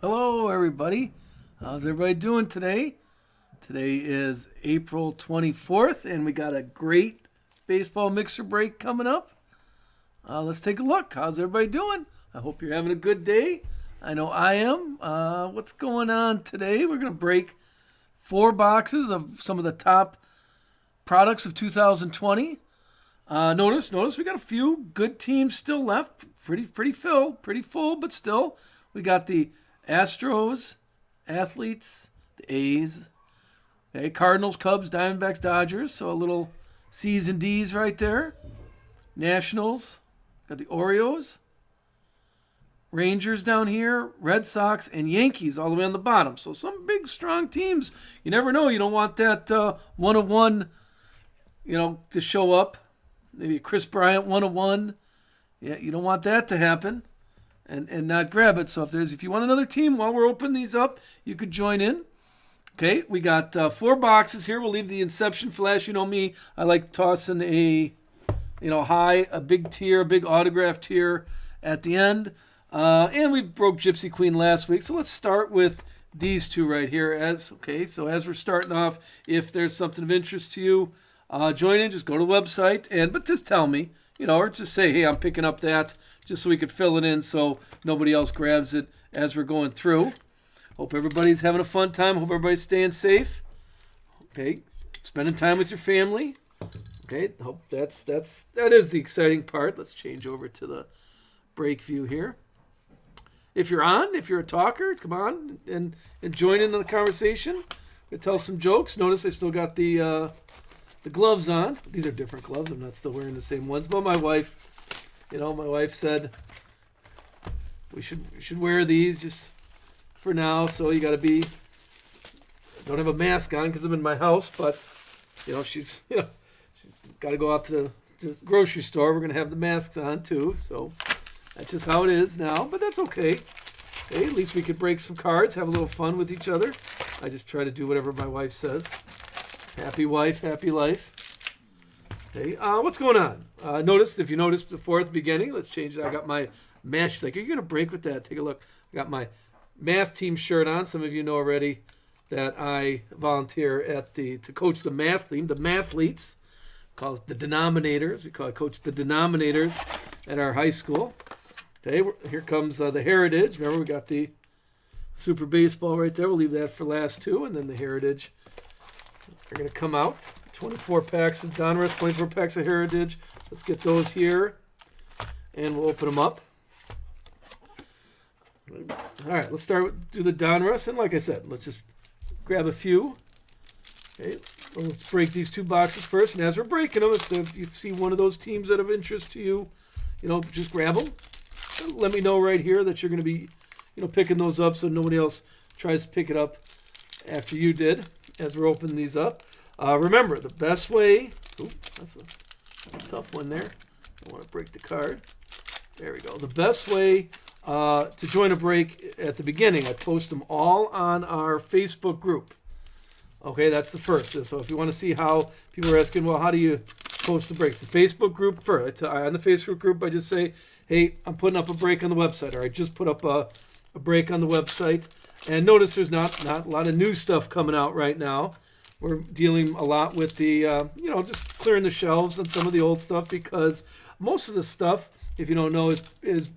Hello, everybody. How's everybody doing today? Today is April 24th, and we got a great baseball mixer break coming up. Let's take a look. How's everybody doing? I hope you're having a good day. I know I am. What's going on today? We're going to break 4 boxes of some of the top products of 2020. Notice we got a few good teams still left. Pretty full, but still we got the Astros, Athletes, the A's, okay, Cardinals, Cubs, Diamondbacks, Dodgers. So a little C's and D's right there. Nationals, got the Orioles, Rangers down here, Red Sox, and Yankees all the way on the bottom. So some big, strong teams. You never know. You don't want that 101, to show up. Maybe Chris Bryant 101. Yeah, you don't want that to happen. And not grab it. So if you want another team while we're opening these up, you could join in. Okay, we got 4 boxes here. We'll leave the Inception flash. You know me, I like tossing a big tier, a big autograph tier at the end. And we broke Gypsy Queen last week, so let's start with these two right here. So as we're starting off, if there's something of interest to you, join in. Just go to the website but just tell me. Or just say, hey, I'm picking up that, just so we could fill it in so nobody else grabs it as we're going through. Hope everybody's having a fun time. Hope everybody's staying safe. Okay, spending time with your family. Okay, hope that is the exciting part. Let's change over to the break view here. If you're a talker, come on and join in the conversation. We tell some jokes. Notice I still got the gloves on. These are different gloves. I'm not still wearing the same ones. But my wife said we should wear these just for now. So you got to be. I don't have a mask on because I'm in my house, but she's got to go out to the grocery store. We're gonna have the masks on too. So that's just how it is now. But that's okay. Okay, at least we could break some cards, have a little fun with each other. I just try to do whatever my wife says. Happy wife, happy life. Okay, what's going on? If you noticed before at the beginning, let's change that. I got my math. She's like, are you going to break with that? Take a look. I got my math team shirt on. Some of you know already that I volunteer to coach the math team, the mathletes, called the denominators. I coach the denominators at our high school. Okay, here comes the Heritage. Remember, we got the Super Baseball right there. We'll leave that for last two, and then the Heritage. They're going to come out. 24 packs of Donruss, 24 packs of Heritage. Let's get those here, and we'll open them up. All right, let's do the Donruss. And like I said, let's just grab a few. Okay, let's break these 2 boxes first. And as we're breaking them, if you see one of those teams that of interest to you, just grab them. Let me know right here that you're going to be, picking those up so nobody else tries to pick it up after you did. As we're opening these up, remember the best way. That's a tough one there. I want to break the card. There we go. The best way to join a break at the beginning, I post them all on our Facebook group. Okay, that's the first. So if you want to see how people are asking, well, how do you post the breaks? The Facebook group first. On the Facebook group, I just say, hey, I'm putting up a break on the website, or I just put up a break on the website. And notice there's not a lot of new stuff coming out right now. We're dealing a lot with the, just clearing the shelves on some of the old stuff, because most of the stuff, if you don't know, is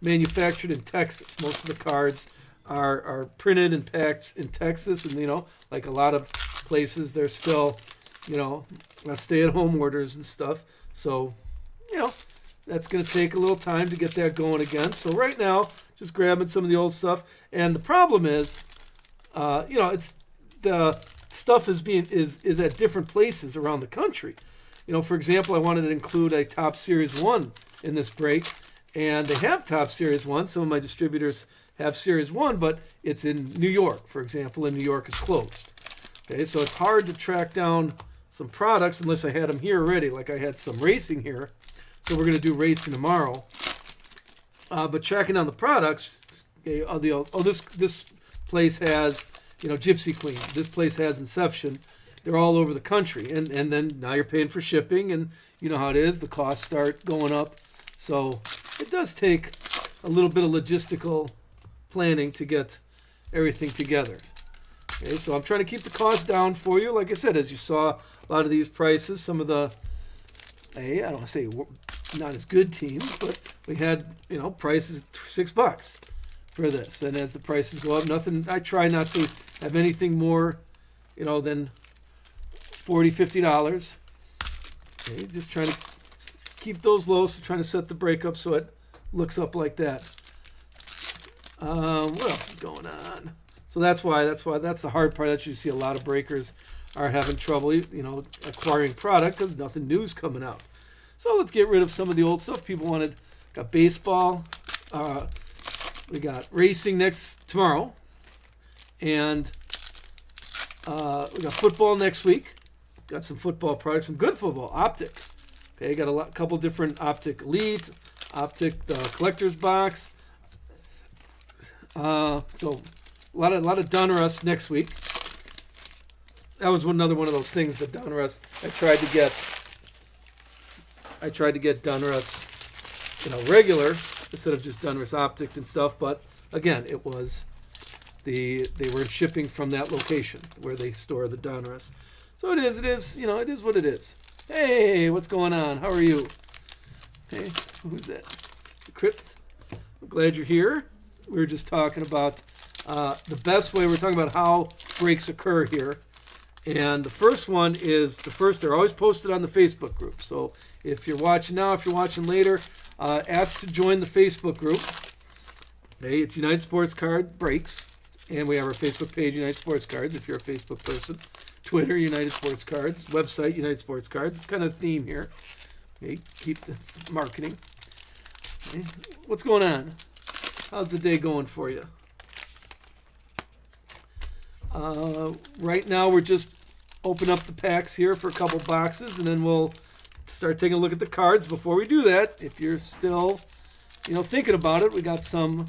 manufactured in Texas. Most of the cards are printed and packed in Texas, and like a lot of places, there's still, stay-at-home orders and stuff. So, that's going to take a little time to get that going again. So right now, just grabbing some of the old stuff. And the problem is, it's the stuff is at different places around the country. For example, I wanted to include a Top Series 1 in this break, and they have Top Series 1. Some of my distributors have Series 1, but it's in New York, for example, and New York is closed. Okay, so it's hard to track down some products unless I had them here already, like I had some racing here. So we're going to do racing tomorrow. But tracking down the products, this place has, Gypsy Queen. This place has Inception. They're all over the country. And then now you're paying for shipping, and you know how it is. The costs start going up. So it does take a little bit of logistical planning to get everything together. Okay, so I'm trying to keep the cost down for you. Like I said, as you saw, a lot of these prices, some of the, I don't want to say not as good teams, but we had, prices at $6 for this. And as the prices go up, I try not to have anything more, than $40, $50. Okay, just trying to keep those low, so trying to set the break up so it looks up like that. What else is going on? So that's the hard part. That you see a lot of breakers are having trouble, acquiring product because nothing new's coming out. So let's get rid of some of the old stuff. People got baseball. We got racing tomorrow. And we got football next week. Got some football products, some good football, Optic. Okay, got a couple different Optic Elite, Optic collector's box. So a lot of Donruss next week. That was another one of those things that Donruss I tried to get Donruss, regular instead of just Donruss Optic and stuff. But again, it was they were shipping from that location where they store the Donruss. So it is what it is. Hey, what's going on? How are you? Hey, who's that? The Crypt. I'm glad you're here. We were just talking about the best way. We're talking about how breaks occur here. And the first one is they're always posted on the Facebook group. So if you're watching now, if you're watching later, ask to join the Facebook group. Okay, it's United Sports Card Breaks. And we have our Facebook page, United Sports Cards, if you're a Facebook person. Twitter, United Sports Cards. Website, United Sports Cards. It's kind of a theme here. Okay, keep the marketing. Okay, what's going on? How's the day going for you? Right now, we're just open up the packs here for a couple boxes, and then we'll start taking a look at the cards. Before we do that, if you're still, thinking about it, we got some.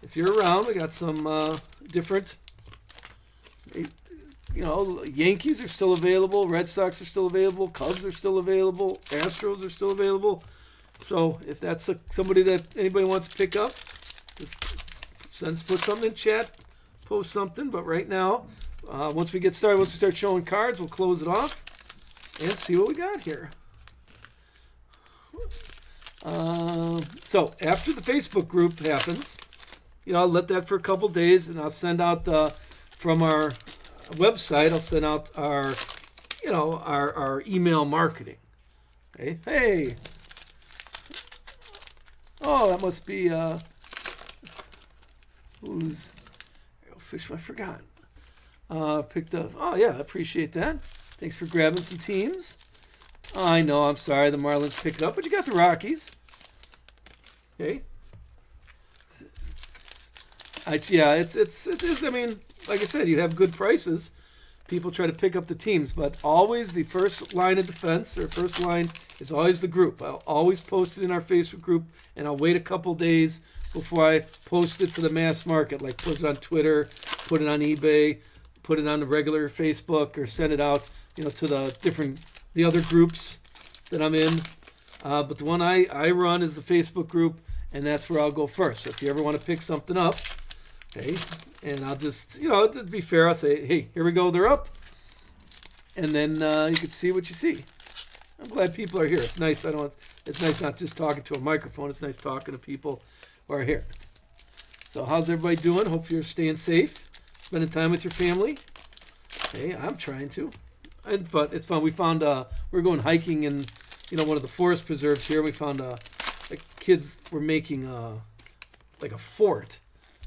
If you're around, we got some different. Yankees are still available. Red Sox are still available. Cubs are still available. Astros are still available. So if that's somebody that anybody wants to pick up, just put something in chat. Post something, but right now, once we start showing cards, we'll close it off and see what we got here. So after the Facebook group happens, I'll let that for a couple days, and I'll send out from our website. I'll send out our email marketing. Okay, hey, oh, that must be who's. Fish, I forgot. Picked up. Oh, yeah, I appreciate that. Thanks for grabbing some teams. I know, I'm sorry, the Marlins picked up, but you got the Rockies. Okay. It is. I mean, like I said, you have good prices. People try to pick up the teams, but always the first line of defense or first line is always the group. I'll always post it in our Facebook group, and I'll wait a couple days before I post it to the mass market, like put it on Twitter, put it on eBay, put it on the regular Facebook, or send it out, to the other groups that I'm in. But the one I run is the Facebook group, and that's where I'll go first. So if you ever want to pick something up, okay, and I'll just, to be fair, I'll say, hey, here we go, they're up. And then you can see what you see. I'm glad people are here. It's nice. It's nice not just talking to a microphone. It's nice talking to people who are here. So how's everybody doing? Hope you're staying safe, spending time with your family. Hey, I'm trying to. But it's fun. We found we're going hiking in one of the forest preserves here. We found kids were making like a fort.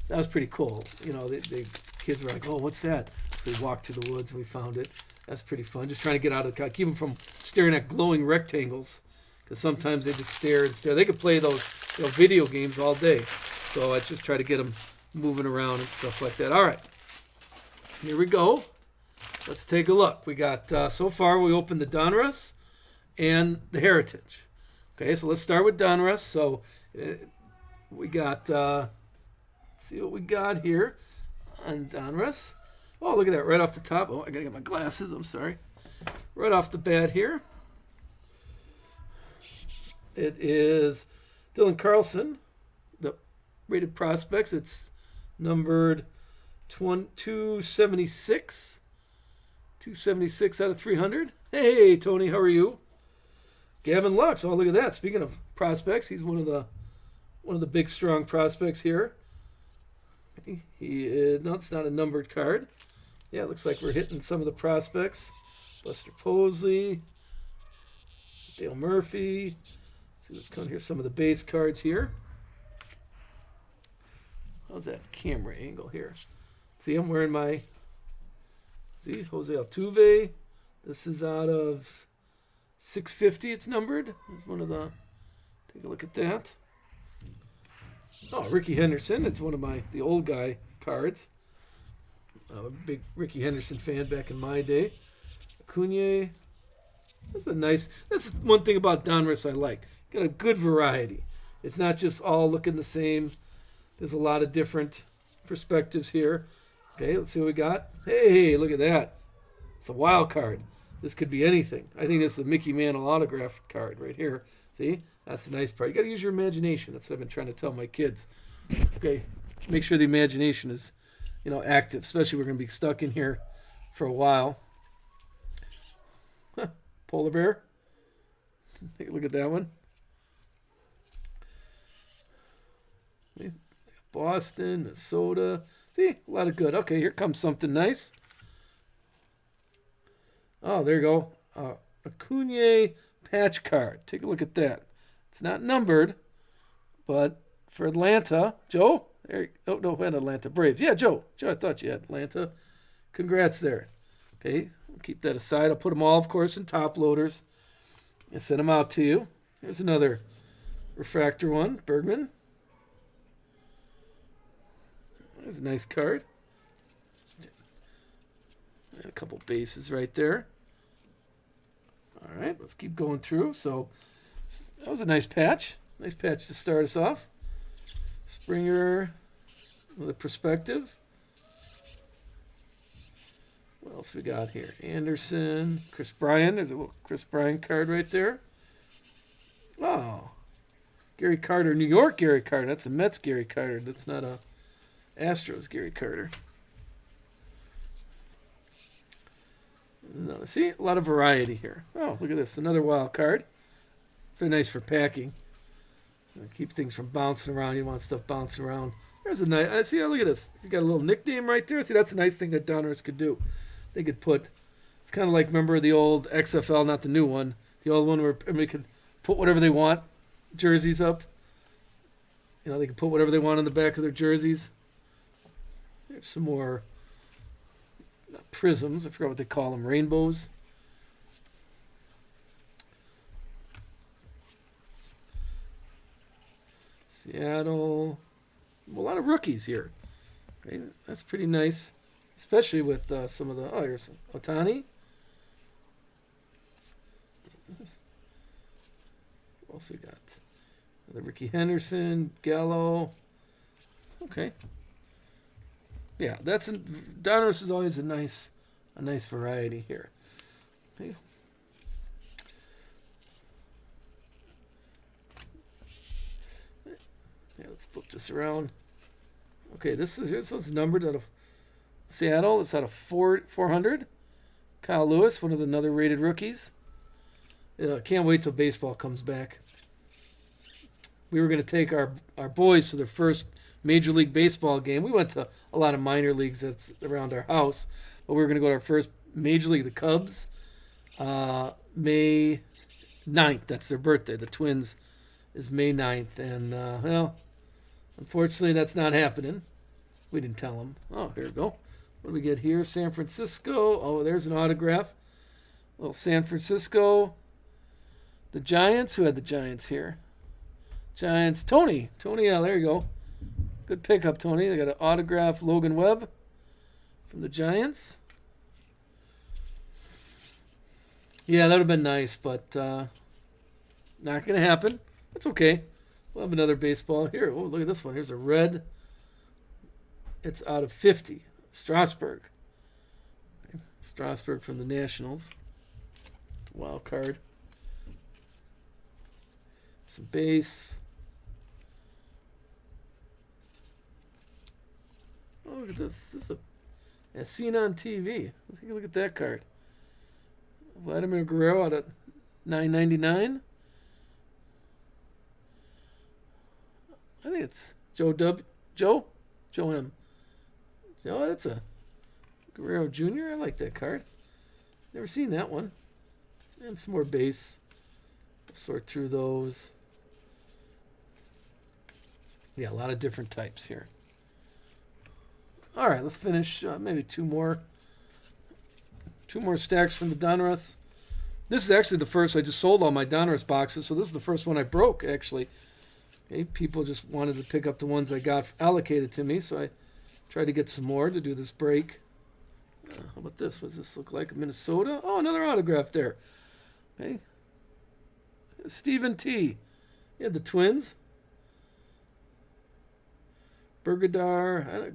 That was pretty cool. The kids were like, "Oh, what's that?" We walked through the woods and we found it. That's pretty fun. Just trying to get out of the car, keep them from staring at glowing rectangles, because sometimes they just stare and stare. They could play those video games all day. So I just try to get them moving around and stuff like that. All right, here we go. Let's take a look. We got, so far we opened the Donruss and the Heritage. Okay, so let's start with Donruss. So we got, let's see what we got here on Donruss. Oh, look at that, right off the top. Oh, I gotta get my glasses, I'm sorry. Right off the bat here. It is Dylan Carlson, the rated prospects. It's numbered 276. 276 out of 300. Hey, Tony, how are you? Gavin Lux. Oh, look at that. Speaking of prospects, he's one of the big, strong prospects here. He is, no, it's not a numbered card. Yeah, it looks like we're hitting some of the prospects. Buster Posey, Dale Murphy. Let's see what's coming here. Some of the base cards here. How's that camera angle here? See, I'm wearing my, see, Jose Altuve. This is out of 650, it's numbered. It's one of the, take a look at that. Oh, Ricky Henderson. It's one of the old guy cards. I'm a big Ricky Henderson fan back in my day. Acuna. That's one thing about Donruss I like. Got a good variety. It's not just all looking the same. There's a lot of different perspectives here. Okay, let's see what we got. Hey, look at that. It's a wild card. This could be anything. I think this is the Mickey Mantle autograph card right here. See? That's the nice part. You got to use your imagination. That's what I've been trying to tell my kids. Okay, make sure the imagination is, active. Especially we're going to be stuck in here for a while. Huh. Polar bear. Take a look at that one. Boston, Minnesota. See, a lot of good. Okay, here comes something nice. Oh, there you go. Acuna patch card. Take a look at that. It's not numbered, but for Atlanta, Joe. Oh no, when Atlanta Braves. Yeah, Joe. I thought you had Atlanta. Congrats there. Okay, we'll keep that aside. I'll put them all, of course, in top loaders and send them out to you. Here's another refractor one, Bergman. There's a nice card. And a couple bases right there. All right, let's keep going through. So that was a nice patch. Nice patch to start us off. Springer with a perspective. What else we got here? Anderson, Chris Bryan. There's a little Chris Bryan card right there. Oh, Gary Carter, New York Gary Carter. That's a Mets Gary Carter. That's not a Astros Gary Carter. No, see, a lot of variety here. Oh, look at this. Another wild card. They're nice for packing. Keep things from bouncing around. You want stuff bouncing around. There's a nice. See, look at this. You got a little nickname right there. See, that's a nice thing that Donruss could do. They could put. It's kind of like, remember the old XFL, not the new one. The old one where everybody could put whatever they want, jerseys up. They could put whatever they want on the back of their jerseys. There's some more prisms. I forgot what they call them. Rainbows. Seattle. A lot of rookies here. Okay, that's pretty nice, especially with some of the. Oh, here's Ohtani. What else we got? The Ricky Henderson, Gallo. Okay. Yeah, Donruss is always a nice variety here. Okay. Yeah, let's flip this around. Okay, this one's numbered out of Seattle. It's out of 400. Kyle Lewis, one of the another rated rookies. Can't wait till baseball comes back. We were going to take our boys to their first Major League Baseball game. We went to a lot of minor leagues that's around our house, but we were going to go to our first Major League, the Cubs, May 9th. That's their birthday. The Twins is May 9th, and unfortunately that's not happening. We didn't tell them. Oh, here we go. What do we get here? San Francisco. Oh, there's an autograph. Well, San Francisco. The Giants. Who had the Giants here? Giants. Tony. Yeah, there you go. Good pickup, Tony. They got an autograph, Logan Webb from the Giants. Yeah, that would have been nice, but not going to happen. That's okay. We'll have another baseball here. Oh, look at this one. Here's a red. It's out of 50. Strasburg. Strasburg from the Nationals. Wild card. Some base. look at this. This is as seen on TV. Let's take a look at that card. Vladimir Guerrero out of $9.99. I think it's Joe M. Joe, that's a Guerrero Jr. I like that card. Never seen that one. And some more base. I'll sort through those. Yeah, a lot of different types here. All right, let's finish maybe two more stacks from the Donruss. This is actually the first. I just sold all my Donruss boxes, so this is the first one I broke, actually. Okay, people just wanted to pick up the ones I got allocated to me, so I tried to get some more to do this break. How about this? What does this look like? Minnesota? Oh, another autograph there. Okay. Stephen T. You had the Twins. Bergadar.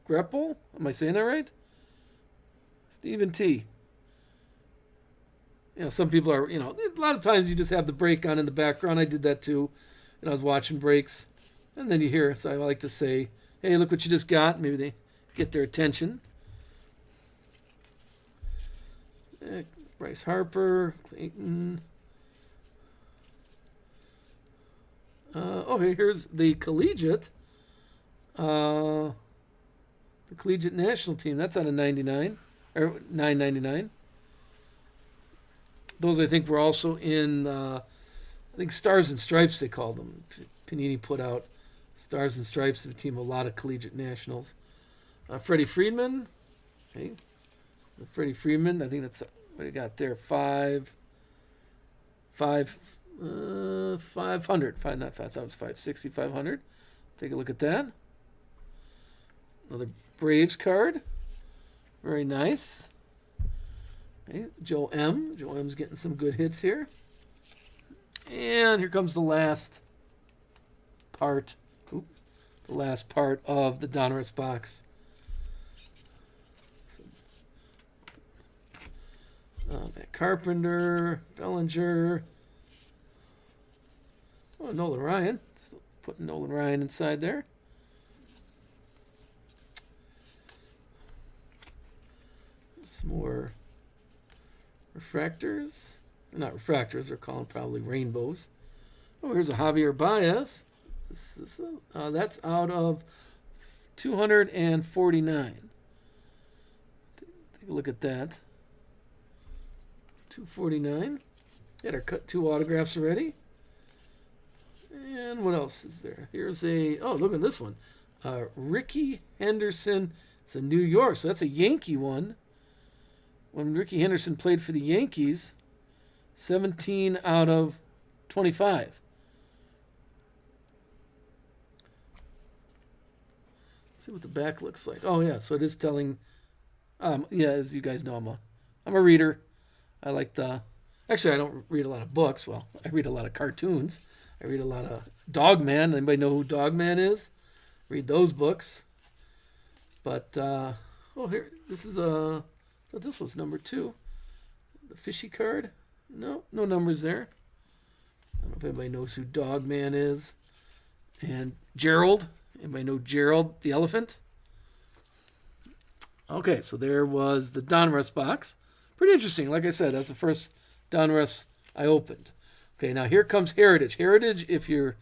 Greppel? Am I saying that right? Stephen T. You know, some people are, a lot of times you just have the break on in the background. I did that too. And I was watching breaks. And then you hear, so I like to say, hey, look what you just got. Maybe they get their attention. Bryce Harper, Clayton. Here's the collegiate. The collegiate national team. That's out of 99 or $9.99. Those I think were also in. I think Stars and Stripes they called them. Panini put out Stars and Stripes of a team, a lot of collegiate nationals. Freddie Freeman. Okay. Freddie Freeman. I think that's what I got there. 500. Not 500. I thought it was 560, 500. Take a look at that. Another Braves card. Very nice. Okay, Joe M. Joe M's getting some good hits here. And here comes the last part. The last part of the Donruss box. Matt Carpenter, Bellinger. Oh, Nolan Ryan. Still putting Nolan Ryan inside there. Some more refractors. Not refractors, they're calling probably rainbows. Oh, here's a Javier Baez. That's out of 249. Take a look at that. 249. Got our cut 2 autographs already. And what else is there? Here's look at this one. Ricky Henderson. It's a New York, so that's a Yankee one. When Ricky Henderson played for the Yankees, 17 out of 25. Let's see what the back looks like. Oh yeah, so it is telling. As you guys know, I'm a reader. I like Actually, I don't read a lot of books. Well, I read a lot of cartoons. I read a lot of Dogman. Anybody know who Dogman is? Read those books. But here, this is this was number 2. The fishy card. No numbers there. I don't know if anybody knows who Dogman is. And Gerald. Anybody know Gerald the elephant? Okay, so there was the Donruss box. Pretty interesting. Like I said, that's the first Donruss I opened. Okay, now here comes Heritage. Heritage, if you're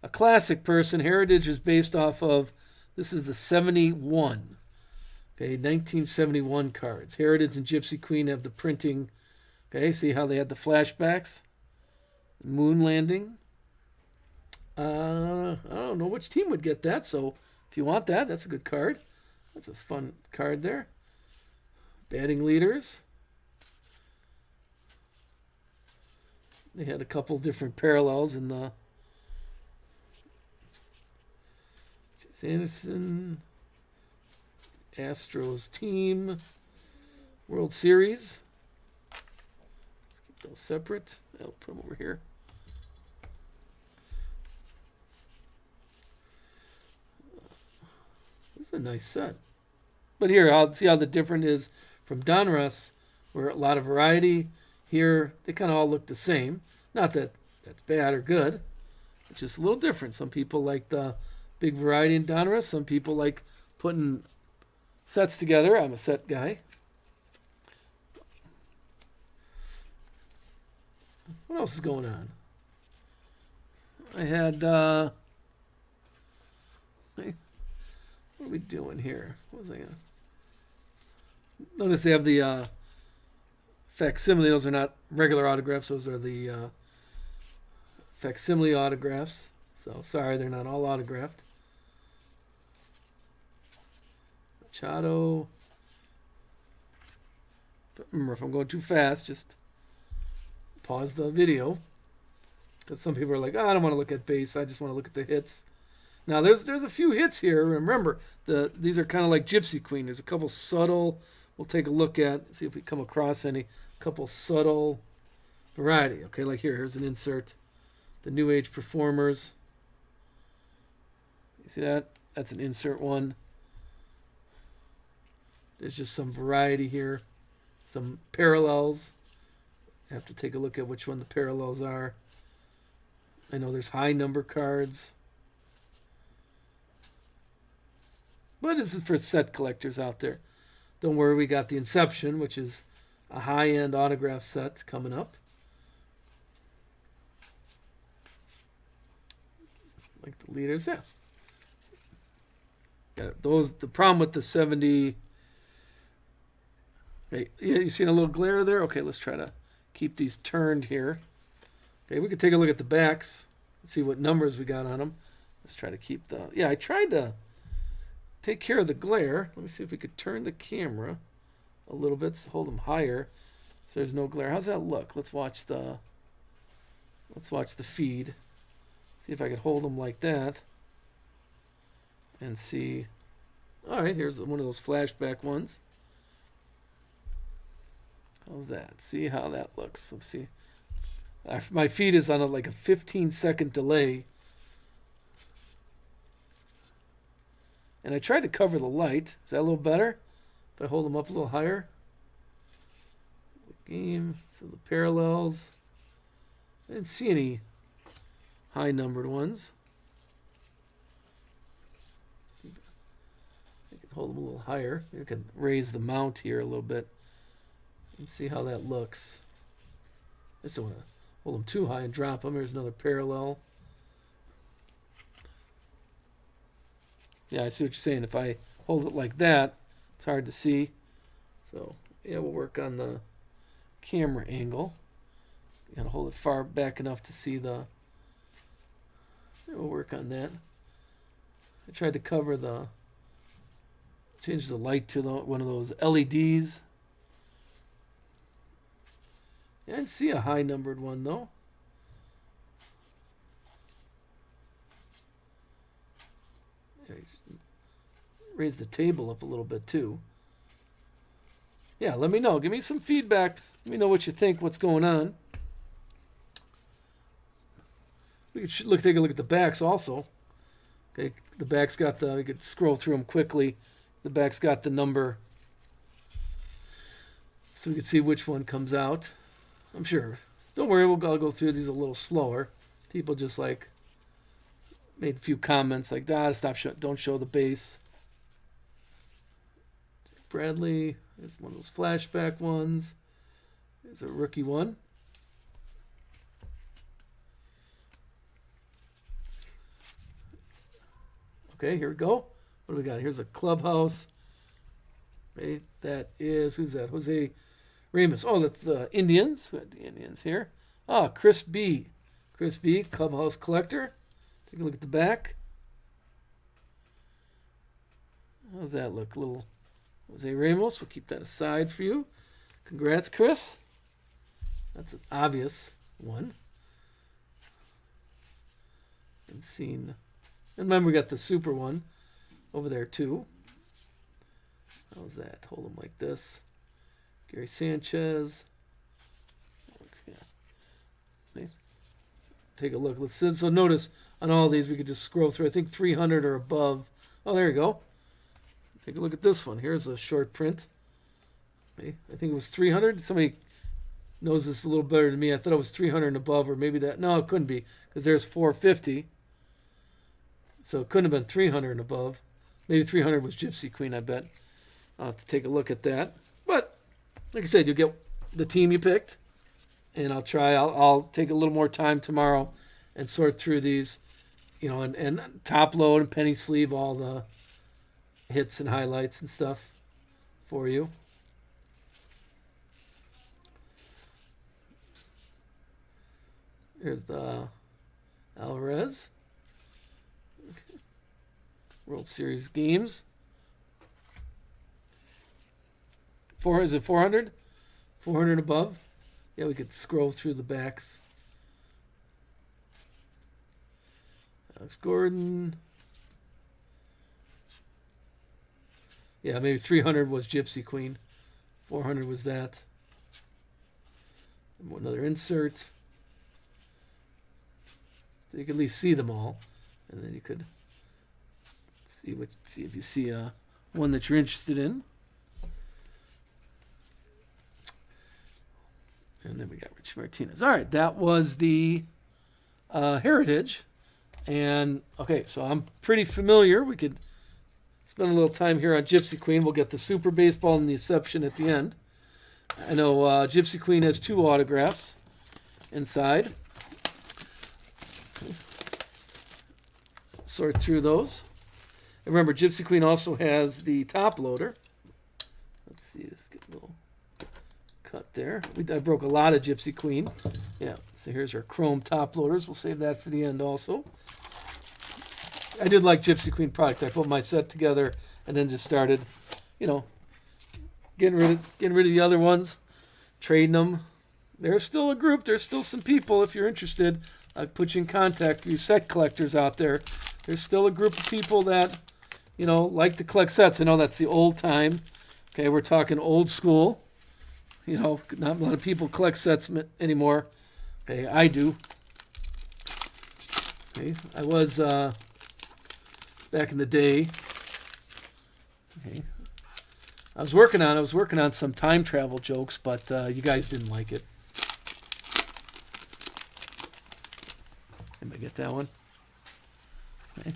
a classic person, Heritage is based off of, this is the 71. Okay, 1971 cards. Heritage and Gypsy Queen have the printing. Okay, see how they had the flashbacks? Moon landing. I don't know which team would get that, so if you want that, that's a good card. That's a fun card there. Batting leaders. They had a couple different parallels in the Chase Anderson, Astros team, World Series. Let's keep those separate. I'll put them over here. This is a nice set. But here, I'll see how the different is from Donruss, where a lot of variety. Here, they kind of all look the same. Not that that's bad or good. It's just a little different. Some people like the big variety in Donruss. Some people like putting sets together. I'm a set guy. What else is going on? I had, what are we doing here? What was I gonna? Notice they have the facsimile. Those are not regular autographs. Those are the facsimile autographs. So sorry, they're not all autographed. Machado. But remember, if I'm going too fast, just pause the video. Because some people are like, oh, I don't want to look at base. I just want to look at the hits. Now, there's a few hits here. Remember, these are kind of like Gypsy Queen. There's a couple subtle. We'll take a look at, see if we come across any. Couple subtle variety. Okay, like here's an insert. The New Age Performers. You see that? That's an insert one. There's just some variety here. Some parallels. I have to take a look at which one the parallels are. I know there's high number cards. But this is for set collectors out there. Don't worry, we got the Inception, which is a high-end autograph set coming up. Like the leaders, yeah. Those, the problem with the 70... Okay, yeah, you seen a little glare there? Okay, let's try to keep these turned here. Okay, we could take a look at the backs and see what numbers we got on them. Let's try to keep the... Yeah, I tried to take care of the glare. Let me see if we could turn the camera a little bit, so hold them higher so there's no glare. How's that look? Let's watch the feed. See if I could hold them like that and see. All right, here's one of those flashback ones. How's that? See how that looks. Let's see. My feed is on like a 15-second delay. And I tried to cover the light. Is that a little better? If I hold them up a little higher. Game. So the parallels. I didn't see any high numbered ones. I can hold them a little higher. You can raise the mount here a little bit and see how that looks. I just don't want to hold them too high and drop them. Here's another parallel. Yeah, I see what you're saying. If I hold it like that, it's hard to see. So, yeah, we'll work on the camera angle. You gotta hold it far back enough to see the... Yeah, we'll work on that. I tried to cover the... Change the light to one of those LEDs. Yeah, I didn't see a high numbered one, though. Raise the table up a little bit too. Yeah, let me know. Give me some feedback. Let me know what you think, what's going on. We could take a look at the backs also. Okay, the back's got the, we could scroll through them quickly. The back's got the number. So we can see which one comes out. I'm sure. Don't worry, I'll go through these a little slower. People just like made a few comments like, don't show the base. Bradley, there's one of those flashback ones. There's a rookie one. Okay, here we go. What do we got? Here's a clubhouse. Okay, that is, who's that? Jose Ramos. Oh, that's the Indians. We had the Indians here. Ah, Chris B. Chris B, clubhouse collector. Take a look at the back. How's that look? A little Jose Ramos. We'll keep that aside for you. Congrats, Chris. That's an obvious one. And seen. And remember, we got the super one over there too. How's that? Hold them like this. Gary Sanchez. Okay. Take a look. Let's see. So notice on all these we could just scroll through. I think 300 or above. Oh, there you go. Take a look at this one. Here's a short print. Okay. I think it was 300. Somebody knows this a little better than me. I thought it was 300 and above, or maybe that. No, it couldn't be because there's 450. So it couldn't have been 300 and above. Maybe 300 was Gypsy Queen, I bet. I'll have to take a look at that. But, like I said, you'll get the team you picked. And I'll take a little more time tomorrow and sort through these, and top load and penny sleeve all the hits and highlights and stuff for you. Here's the Alvarez. Okay. World Series games. Is it 400? 400 above? Yeah, we could scroll through the backs. Alex Gordon. Yeah, maybe 300 was Gypsy Queen. 400 was that. Another insert. So you can at least see them all. And then you could see if you see one that you're interested in. And then we got Rich Martinez. All right, that was the Heritage. And, okay, so I'm pretty familiar. We could spend a little time here on Gypsy Queen. We'll get the Super Baseball and the Inception at the end. I know Gypsy Queen has 2 autographs inside. Sort through those. And remember, Gypsy Queen also has the top loader. Let's see, let's get a little cut there. I broke a lot of Gypsy Queen. Yeah, so here's our chrome top loaders. We'll save that for the end also. I did like Gypsy Queen product. I put my set together and then just started, getting rid of the other ones, trading them. There's still a group. There's still some people. If you're interested, I put you in contact with you set collectors out there. There's still a group of people that, like to collect sets. I know that's the old time. Okay, we're talking old school. Not a lot of people collect sets anymore. Okay, I do. Okay, I was back in the day. Okay, I was working on some time travel jokes, but you guys didn't like it. Anybody get that one? Okay.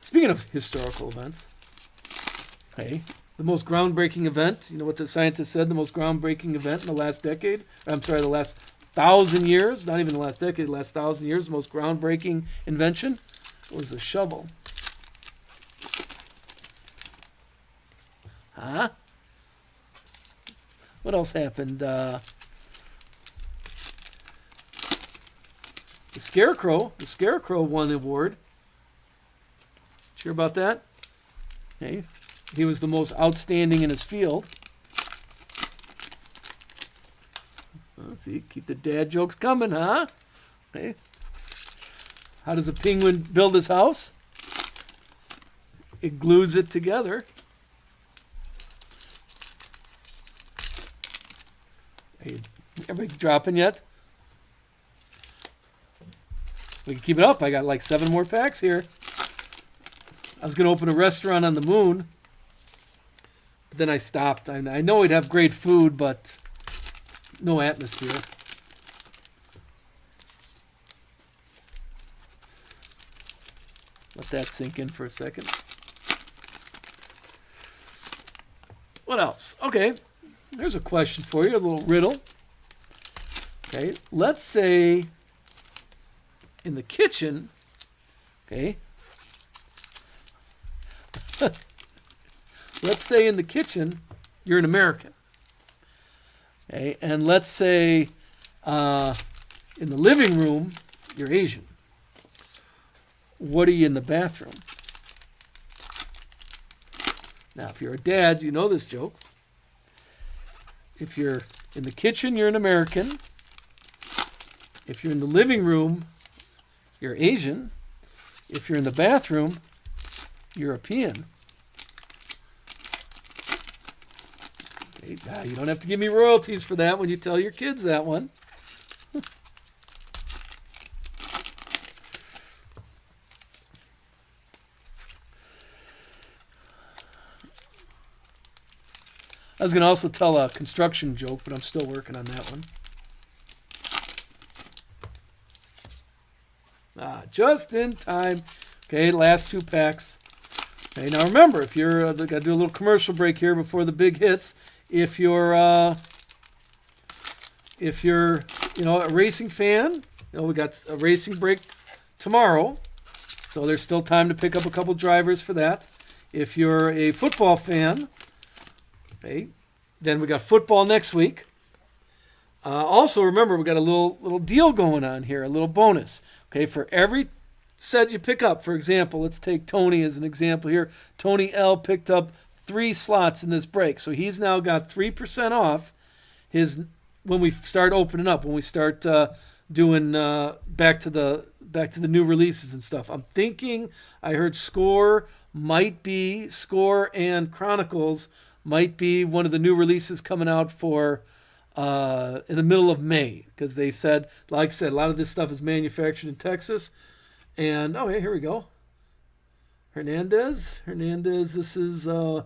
Speaking of historical events, okay, the most groundbreaking event, you know what the scientist said, the most groundbreaking event in the last decade? I'm sorry, the last 1,000 years, not even the last decade, the last 1,000 years, the most groundbreaking invention was a shovel. Huh? What else happened? The Scarecrow won an award. Did you hear about that? Okay. He was the most outstanding in his field. Let's see, keep the dad jokes coming, huh? Okay. How does a penguin build his house? It glues it together. Hey, everybody dropping yet? We can keep it up. I got like 7 more packs here. I was going to open a restaurant on the moon. But then I stopped. I know we'd have great food, but no atmosphere. Let that sink in for a second. What else? Okay, there's a question for you, a little riddle. Okay, let's say in the kitchen, okay, let's say in the kitchen you're an American. Okay, and let's say in the living room you're Asian. What are you in the bathroom? Now, if you're a dad, you know this joke. If you're in the kitchen, you're an American. If you're in the living room, you're Asian. If you're in the bathroom, European. Okay, you don't have to give me royalties for that when you tell your kids that one. I was going to also tell a construction joke, but I'm still working on that one. Just in time. Okay, last 2 packs. Okay, now remember, if you're, got to do a little commercial break here before the big hits. If you're a racing fan, we got a racing break tomorrow, so there's still time to pick up a couple drivers for that. If you're a football fan, okay, then we got football next week. Also, remember, we got a little deal going on here, a little bonus. Okay, for every set you pick up, for example, let's take Tony as an example here. Tony L picked up 3 slots in this break, so he's now got 3% off his when we start opening up, when we start doing back to the new releases and stuff. I'm thinking I heard Score and Chronicles might be one of the new releases coming out for in the middle of May, because they said, like I said, a lot of this stuff is manufactured in Texas. And oh yeah, here we go. Hernandez. This is I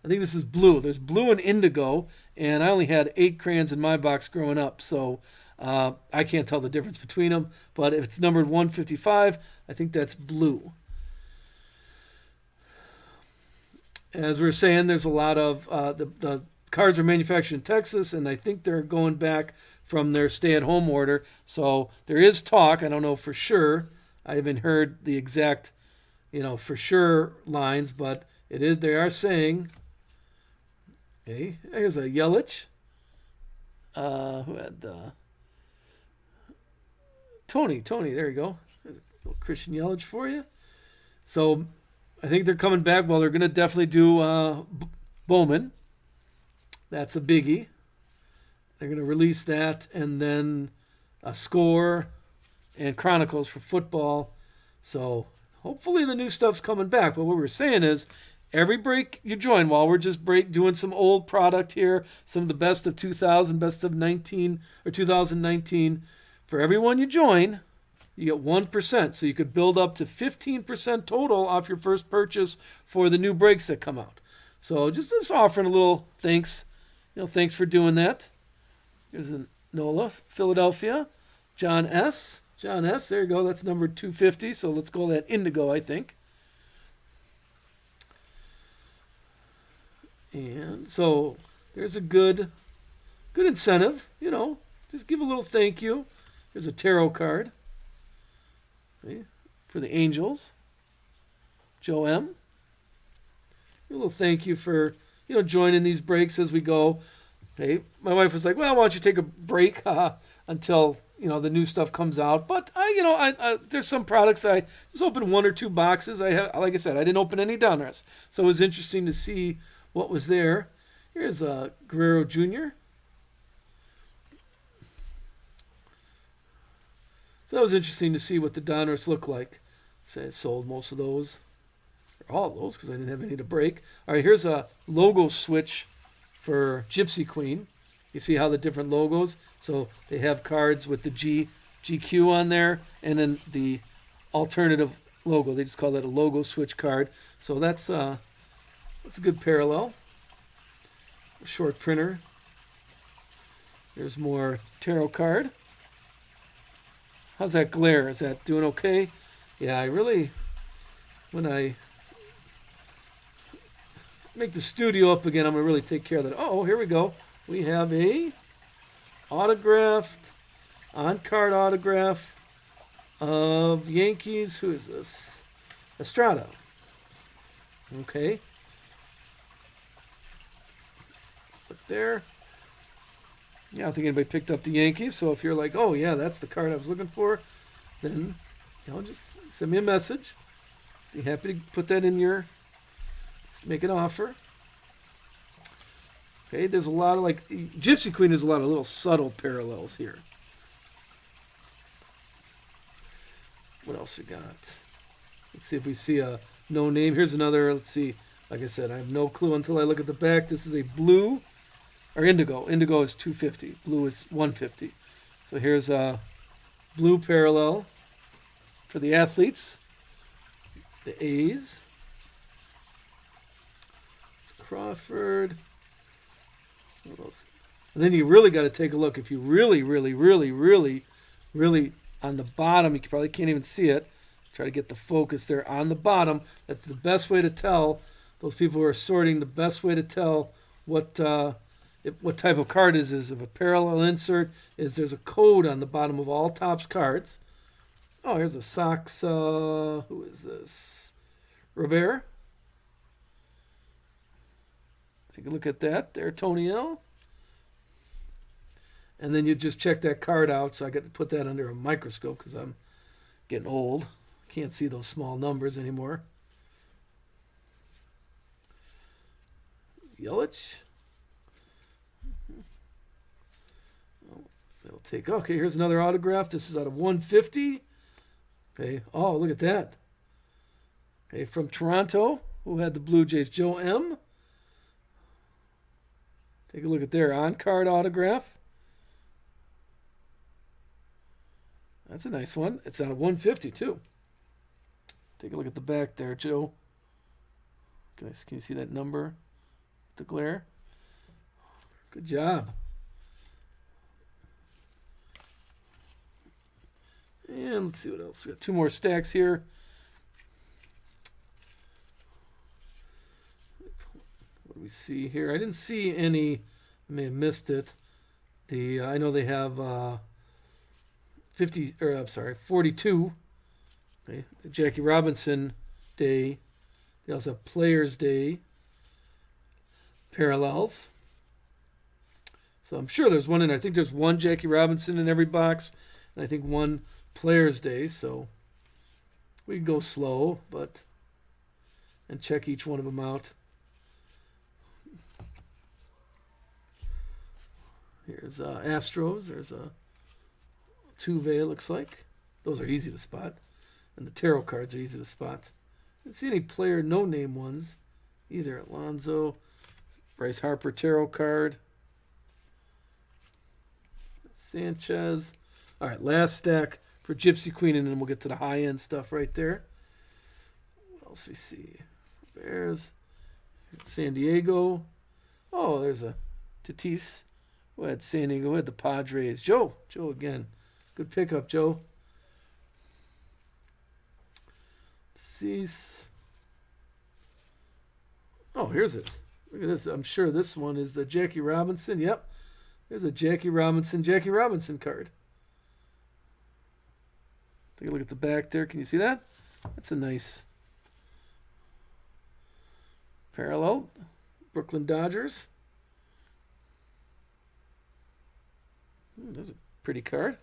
think this is blue. There's blue and indigo, and I only had 8 crayons in my box growing up, so I can't tell the difference between them. But if it's numbered 155, I think that's blue. As we were saying, there's a lot of the cards are manufactured in Texas, and I think they're going back from their stay-at-home order. So there is talk. I don't know for sure. I haven't heard the exact, for sure lines, but it is. They are saying. Okay, here's a Yelich. Who had Tony? There you go. There's a little Christian Yelich for you. So I think they're coming back. Well, they're going to definitely do Bowman. That's a biggie. They're going to release that, and then a Score and Chronicles for football. So hopefully the new stuff's coming back. But what we're saying is, every break you join, while we're just doing some old product here, some of the best of 2000, best of 19 or 2019, for everyone you join, you get 1%. So you could build up to 15% total off your first purchase for the new breaks that come out. So just offering a little thanks. Thanks for doing that. Here's a Nola, Philadelphia. John S. There you go. That's number 250. So let's go that indigo, I think. And so there's a good incentive. Just give a little thank you. There's a tarot card, okay, for the Angels. Joe M. A little thank you for joining these breaks as we go. Okay, my wife was like, "Well, why don't you take a break until the new stuff comes out?" But I there's some products that I just opened 1 or 2 boxes. Like I said, I didn't open any Donruss, so it was interesting to see what was there. Here's Guerrero Jr. So that was interesting to see what the Donruss looked like. So I sold most of those, or all of those, because I didn't have any to break. All right, here's a logo switch for Gypsy Queen. You see how the different logos, so they have cards with the GQ on there, and then the alternative logo. They just call that a logo switch card. So that's a good parallel. A short printer. There's more tarot card. How's that glare? Is that doing okay? Yeah, when I make the studio up again, I'm going to really take care of that. Oh, here we go. We have a autographed, on-card autograph of Yankees. Who is this? Estrada. Okay. Look there. Yeah, I don't think anybody picked up the Yankees. So if you're like, oh yeah, that's the card I was looking for, then just send me a message. Be happy to put that in your. Let's make an offer. Okay, there's a lot of Gypsy Queen. There's a lot of little subtle parallels here. What else we got? Let's see if we see a no name. Here's another. Let's see. Like I said, I have no clue until I look at the back. This is a blue. Or indigo. Indigo is 250. Blue is 150. So here's a blue parallel for the athletes. The A's. It's Crawford. What else? And then you really got to take a look. If you really on the bottom, you probably can't even see it. Try to get the focus there on the bottom. That's the best way to tell. Those people who are sorting, the best way to tell what type of card is if a parallel insert is there's a code on the bottom of all Topps cards. Oh, here's a Sox. Who is this? Robert. Take a look at that. There, Tony L. And then you just check that card out. So I got to put that under a microscope because I'm getting old. Can't see those small numbers anymore. Yelich. That'll take. Okay, here's another autograph. This is out of 150. Okay. Oh, look at that. Okay, from Toronto, who had the Blue Jays, Joe M. Take a look at their on-card autograph. That's a nice one. It's out of 150 too. Take a look at the back there, Joe. Can you see that number? The glare. Good job. And let's see what else. We got two more stacks here. What do we see here? I didn't see any. I may have missed it. I know they have 42. Okay, the Jackie Robinson Day. They also have Players Day parallels. So I'm sure there's one in there. I think there's one Jackie Robinson in every box, and I think one Players Day. So we can go slow, and check each one of them out. Here's Astros. There's a Tuve, it looks like. Those are easy to spot. And the tarot cards are easy to spot. I didn't see any player no-name ones either. Alonso, Bryce Harper tarot card. Sanchez. All right, last stack for Gypsy Queen, and then we'll get to the high-end stuff right there. What else we see? Bears. San Diego. Oh, there's a Tatis. Who had San Diego? Who had the Padres? Joe again. Good pickup, Joe. Cease. Oh, here's it. Look at this. I'm sure this one is the Jackie Robinson. Yep. There's a Jackie Robinson card. Take a look at the back there. Can you see that? That's a nice parallel. Brooklyn Dodgers. That's a pretty card.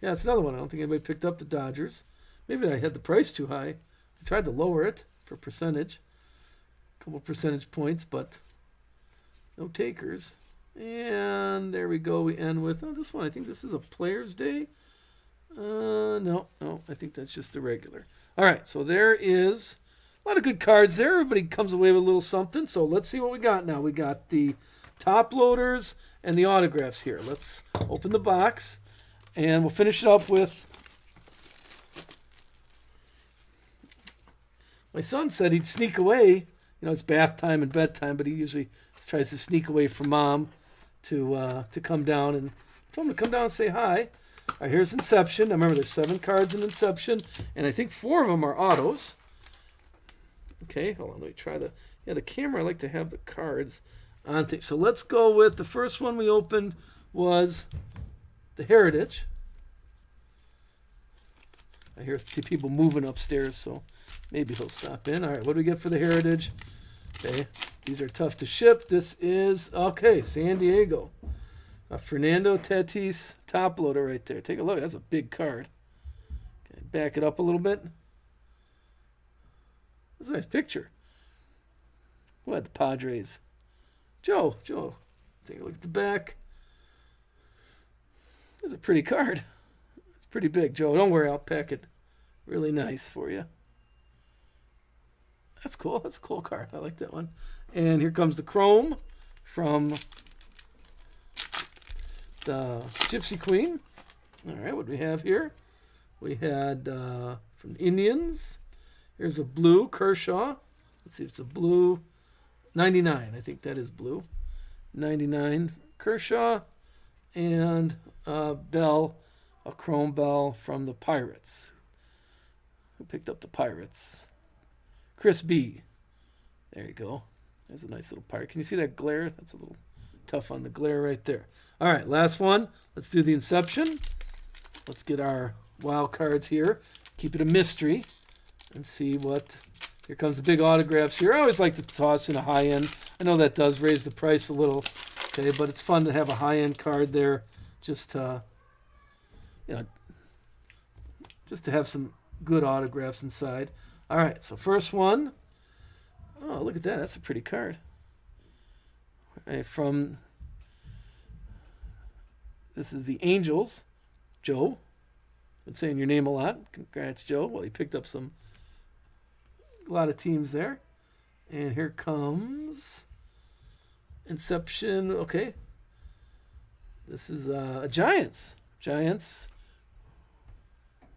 Yeah, it's another one. I don't think anybody picked up the Dodgers. Maybe I had the price too high. I tried to lower it for percentage. A couple percentage points, but no takers. And there we go. We end with this one. I think this is a Players Day. No. I think that's just the regular. All right, so there is a lot of good cards there. Everybody comes away with a little something. So let's see what we got now. We got the top loaders and the autographs here. Let's open the box, and we'll finish it up with. My son said he'd sneak away. It's bath time and bedtime, but he usually tries to sneak away from mom to come down, and I told him to come down and say hi. All right, here's Inception. Now remember, there's 7 cards in Inception, and I think 4 of them are autos. Okay, hold on. Let me try the camera. I like to have the cards on things. So let's go with the first one we opened was the Heritage. I see people moving upstairs, so maybe he'll stop in. All right, what do we get for the Heritage? Okay, these are tough to ship. This is, San Diego. Fernando Tatis top loader right there. Take a look. That's a big card. Okay, back it up a little bit. That's a nice picture. Who had the Padres? Joe. Take a look at the back. That's a pretty card. It's pretty big, Joe. Don't worry, I'll pack it really nice for you. That's cool. That's a cool card. I like that one. And here comes the Chrome from the Gypsy Queen. All right, what do we have here? We had from the Indians. Here's a blue Kershaw. Let's see if it's a blue 99. I think that is blue. 99 Kershaw. And Bell a Chrome Bell from the Pirates. Who picked up the Pirates? Chris B. There you go. There's a nice little pirate. Can you see that glare? That's a little tough on the glare right there. All right, last one. Let's do the Inception. Let's get our wild cards here. Keep it a mystery and see what... Here comes the big autographs here. I always like to toss in a high end. I know that does raise the price a little, okay, but it's fun to have a high end card there, just to, just to have some good autographs inside. All right, so first one. Oh, look at that. That's a pretty card. All right, this is the Angels. Joe. Been saying your name a lot. Congrats, Joe. Well, he picked up a lot of teams there. And here comes Inception. Okay. This is Giants. Giants.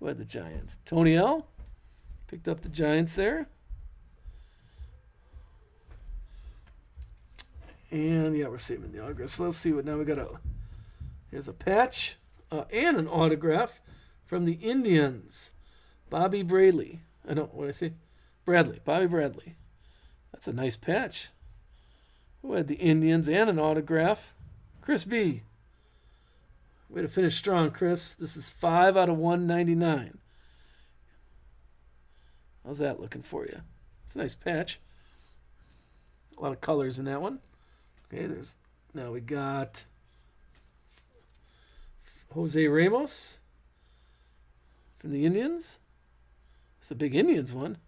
What are the Giants? Tony L. Picked up the Giants there. And yeah, we're saving the autographs. So let's see what now we got. Here's a patch and an autograph from the Indians. Bobby Bradley. I don't what did I say? Bradley. Bobby Bradley. That's a nice patch. Who had the Indians and an autograph? Chris B. Way to finish strong, Chris. This is 5 out of 199. How's that looking for you? It's a nice patch. A lot of colors in that one. Okay, now we got Jose Ramos from the Indians. It's a big Indians one.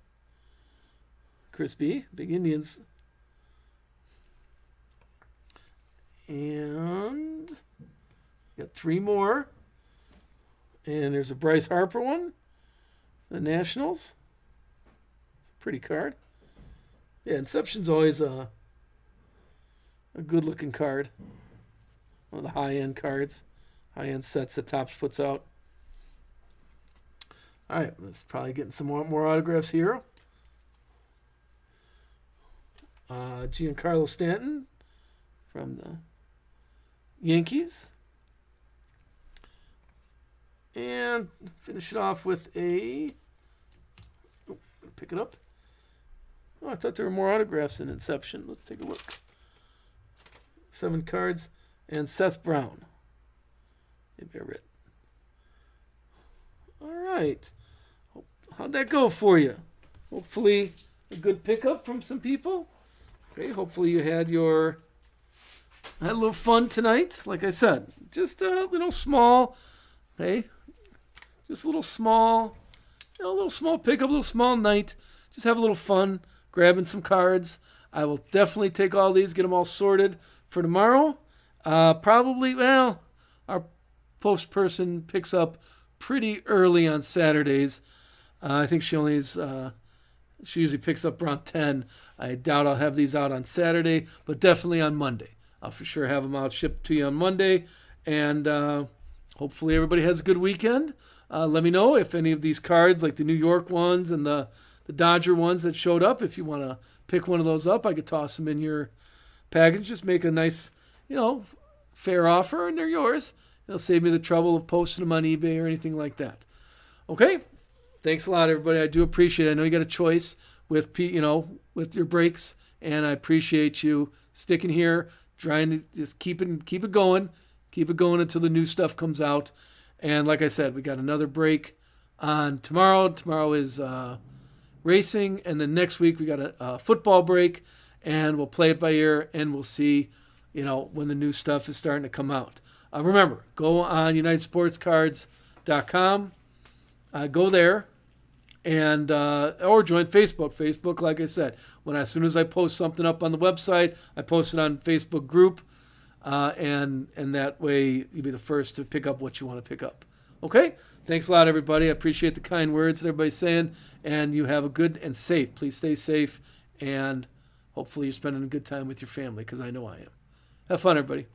Chris B, big Indians. And got 3 more. And there's a Bryce Harper one. The Nationals. It's a pretty card. Yeah, Inception's always a good-looking card. One of the high-end cards. High-end sets that Topps puts out. All right, let's probably getting some more autographs here. Giancarlo Stanton from the Yankees. And finish it off with pick it up. Oh, I thought there were more autographs in Inception. Let's take a look. 7 cards. And Seth Brown. Maybe I read. All right. How'd that go for you? Hopefully a good pickup from some people. Okay, hopefully you had a little fun tonight. Like I said, just a little small, okay? Just a little small, a little small pickup, a little small night. Just have a little fun grabbing some cards. I will definitely take all these, get them all sorted for tomorrow. Probably, well, our post person picks up pretty early on Saturdays. I think she usually picks up around 10. I doubt I'll have these out on Saturday, but definitely on Monday. I'll for sure have them out shipped to you on Monday. And hopefully everybody has a good weekend. Let me know if any of these cards, like the New York ones and the Dodger ones that showed up, if you want to pick one of those up, I could toss them in your package. Just make a nice, fair offer, and they're yours. It'll save me the trouble of posting them on eBay or anything like that. Okay? Thanks a lot, everybody. I do appreciate it. I know you got a choice with your breaks, and I appreciate you sticking here, trying to just keep it going until the new stuff comes out. And like I said, we got another break on tomorrow. Tomorrow is racing, and then next week we got a football break, and we'll play it by ear, and we'll see, when the new stuff is starting to come out. Remember, go on UnitedSportsCards.com. Go there. And or join Facebook. Facebook, like I said, as soon as I post something up on the website, I post it on Facebook group, and that way you'll be the first to pick up what you want to pick up. Okay? Thanks a lot, everybody. I appreciate the kind words that everybody's saying, and you have a good and safe. Please stay safe, and hopefully you're spending a good time with your family, because I know I am. Have fun, everybody.